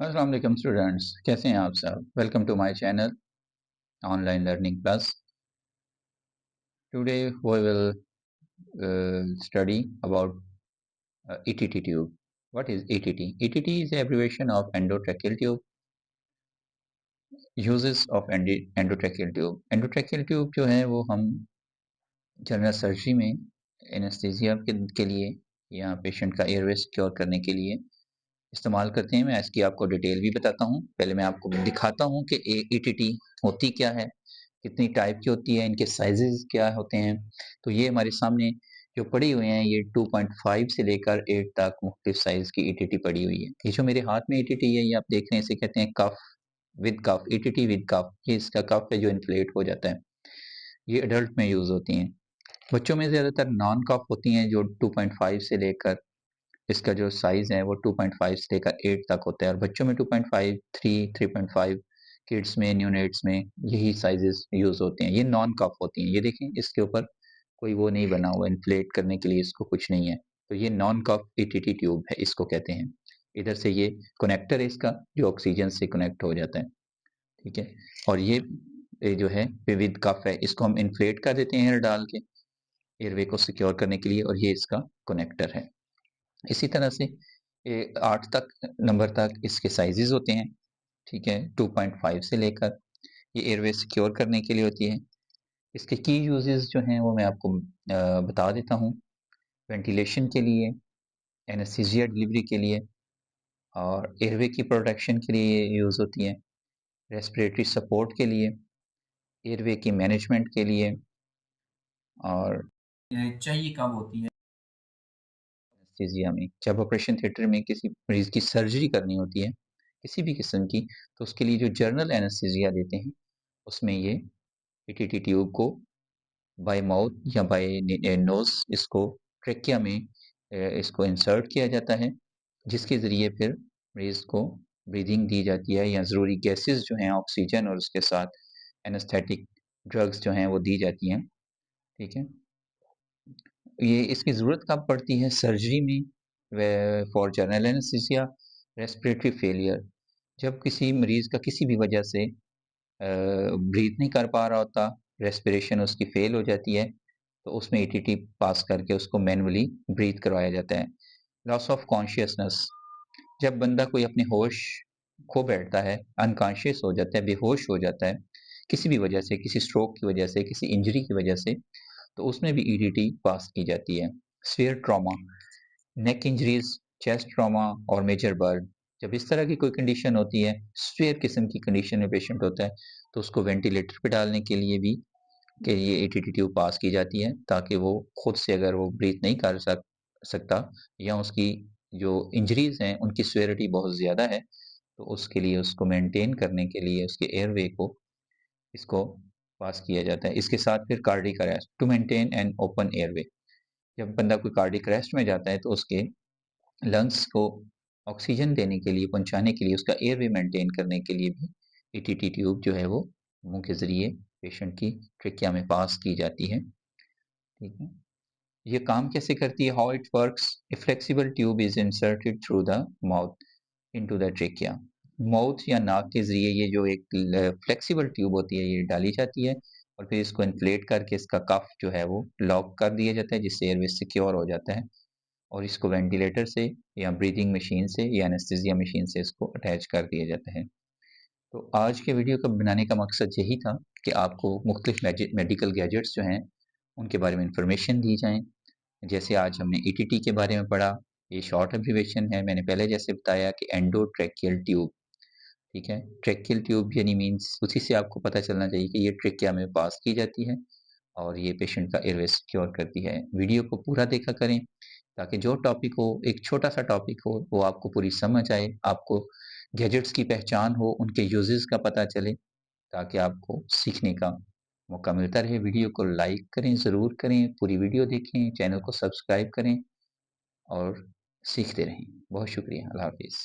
अस्सलाम वालेकुम स्टूडेंट्स, कैसे हैं आप सब? Welcome to my channel online learning plus. Today we will study about ETT tube. What is ETT? ETT is the abbreviation of endotracheal tube. Uses of endotracheal tube. Endotracheal tube जो है वो हम general surgery में anaesthesia के लिए या patient का airway secure करने के लिए इस्तेमाल करते हैं। मैं इसकी आपको डिटेल भी बताता हूँ। पहले मैं आपको दिखाता हूँ कि ETT होती क्या है, कितनी टाइप की होती है, इनके साइजेस क्या होते हैं। तो ये हमारे सामने जो पड़ी हुई हैं ये 2.5 से लेकर 8 तक मुख्तलिफ साइज की ETT पड़ी हुई है। ये जो मेरे हाथ में ETT है ये आप देख रहे हैं, इसे कहते हैं cuff with cuff, ETT with cuff. ये इसका कफ है जो इन्फ्लेट हो जाता है। ये अडल्ट में यूज होती हैं। बच्चों में ज्यादातर नॉन कफ होती हैं जो 2.5 से लेकर, इसका जो साइज है वो 2.5 से लेकर 8 तक होता है। और बच्चों में 2.5, 3, 3.5, किड्स में, न्यूनेट्स में यही साइजेस यूज होते हैं। ये नॉन कफ होती हैं। ये देखें, इसके ऊपर कोई वो नहीं बना हुआ, इन्फ्लेट करने के लिए इसको कुछ नहीं है। तो ये नॉन कफ ETT ट्यूब है, इसको कहते हैं। इधर से ये कनेक्टर है इसका जो ऑक्सीजन से कनेक्ट हो जाता है, ठीक है। और ये जो है विद कफ है, इसको हम इन्फ्लेट कर देते हैं एयर डाल के एयरवे को सिक्योर करने के लिए, और ये इसका कनेक्टर है। इसी तरह से 8 तक नंबर तक इसके साइजेस होते हैं, ठीक है। 2.5 से लेकर ये एयरवे सिक्योर करने के लिए होती है। इसके की यूजेस जो हैं वो मैं आपको बता देता हूँ। वेंटिलेशन के लिए, एनेस्थीसिया डिलीवरी के लिए, और एयरवे की प्रोटेक्शन के लिए ये यूज़ होती है। रेस्पिरेटरी सपोर्ट के लिए, एयरवे की मैनेजमेंट के लिए, और चाहिए कब होती है? एनेस्थीसिया में जब ऑपरेशन थिएटर में किसी मरीज की सर्जरी करनी होती है किसी भी किस्म की, तो उसके लिए जो जनरल एनेस्थीसिया देते हैं उसमें ये ETT ट्यूब को बाय माउथ या बाय नोज इसको ट्रेकिया में इसको इंसर्ट किया जाता है, जिसके ज़रिए फिर मरीज को ब्रीदिंग दी जाती है, या ज़रूरी गैसेस जो हैं ऑक्सीजन और उसके साथ एनेस्थेटिक ड्रग्स जो हैं वो दी जाती हैं, ठीक है। ये इसकी ज़रूरत कब पड़ती है? सर्जरी में, व for general anaesthesia, respiratory failure, जब किसी मरीज का किसी भी वजह से ब्रीथ नहीं कर पा रहा होता, रेस्पिरेशन उसकी फेल हो जाती है, तो उसमें ETT पास करके उसको मैनुअली ब्रीथ करवाया जाता है। लॉस ऑफ कॉन्शियसनेस, जब बंदा कोई अपने होश खो बैठता है, अनकॉन्शियस हो जाता है, बेहोश हो जाता है किसी भी वजह से, किसी स्ट्रोक की वजह से, किसी इंजरी की वजह से, तो उसमें भी ETT पास की जाती है। स्फीयर ट्रॉमा, नेक इंजरीज, चेस्ट ट्रॉमा और मेजर बर्न, जब इस तरह की कोई कंडीशन होती है, स्फीयर किस्म की कंडीशन में पेशेंट होता है, तो उसको वेंटिलेटर पे डालने के लिए भी कि ये ETT ट्यूब पास की जाती है, ताकि वो खुद से अगर वो ब्रीथ नहीं कर सकता, या उसकी जो इंजरीज हैं उनकी सीवियरिटी बहुत ज़्यादा है, तो उसके लिए उसको मेंटेन करने के लिए उसके एयरवे को इसको पास किया जाता है। इसके साथ फिर cardiac arrest to maintain an open airway, जब बंदा कोई कार्डिक अरेस्ट में जाता है तो उसके लंग्स को ऑक्सीजन देने के लिए, पहुंचाने के लिए, उसका एयरवे मेंटेन करने के लिए भी ETT ट्यूब जो है वो मुंह के जरिए पेशेंट की ट्रेकिया में पास की जाती है, ठीक है। ये काम कैसे करती है? How it works? A flexible tube is inserted through the mouth into the trachea, mouth या नाक के जरिए ये जो एक फ्लेक्सिबल ट्यूब होती है ये डाली जाती है, और फिर इसको इन्फ्लेट करके इसका कफ जो है वो लॉक कर दिया जाता है, जिससे एयरवे सिक्योर हो जाता है, और इसको वेंटिलेटर से या ब्रीदिंग मशीन से या एनेस्थीसिया मशीन से इसको अटैच कर दिया जाता है। तो आज के वीडियो को बनाने का मकसद यही था कि आपको मुख्तलिफ मेडिकल गैजेट्स जो हैं उनके बारे में इंफॉर्मेशन दी जाए। जैसे आज हमने ETT के बारे में पढ़ा, ये शॉर्ट एब्रीवेशन है, मैंने पहले जैसे बताया कि एंडोट्रेकियल ट्यूब, ठीक है। ट्रेकियल ट्यूब यानी मीन्स उसी से आपको पता चलना चाहिए कि ये ट्रेकिया में पास की जाती है, और ये पेशेंट का एयरवे सिक्योर करती है। वीडियो को पूरा देखा करें ताकि जो टॉपिक हो, एक छोटा सा टॉपिक हो, वो आपको पूरी समझ आए, आपको गैजेट्स की पहचान हो, उनके यूजेस का पता चले, ताकि आपको सीखने का मौका मिलता रहे। वीडियो को लाइक करें, ज़रूर करें, पूरी वीडियो देखें, चैनल को सब्सक्राइब करें और सीखते रहें। बहुत शुक्रिया। अल्लाह हाफिज़।